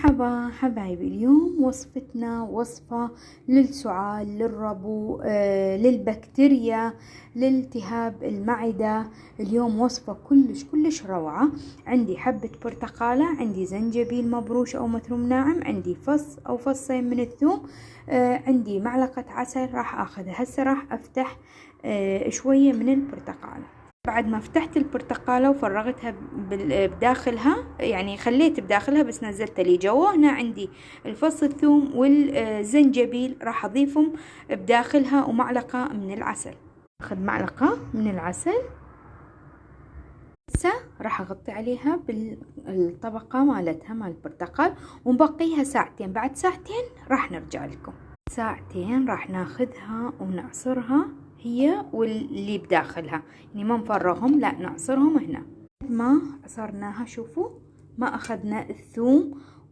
مرحبا حبايبي، اليوم وصفتنا وصفة للسعال، للربو، للبكتيريا، لالتهاب المعدة. اليوم وصفة كلش روعة. عندي حبة برتقالة، عندي زنجبيل مبروش أو مثروم ناعم، عندي فص أو فصين من الثوم، عندي معلقة عسل. راح أخذها هسه، راح أفتح شوية من البرتقالة. بعد ما فتحت البرتقالة وفرغتها بداخلها، يعني خليت بداخلها بس نزلت لي جوا. هنا عندي الفص الثوم والزنجبيل راح أضيفهم بداخلها، ومعلقة من العسل. أخذ معلقة من العسل. هسه راح أغطي عليها بالطبقة مالتها مال البرتقال ونبقيها ساعتين. بعد ساعتين راح نرجع لكم. ساعتين راح ناخذها ونعصرها هي واللي بداخلها، يعني ما نفرغهم، لا نعصرهم هنا. ما عصرناها شوفوا، ما أخذنا الثوم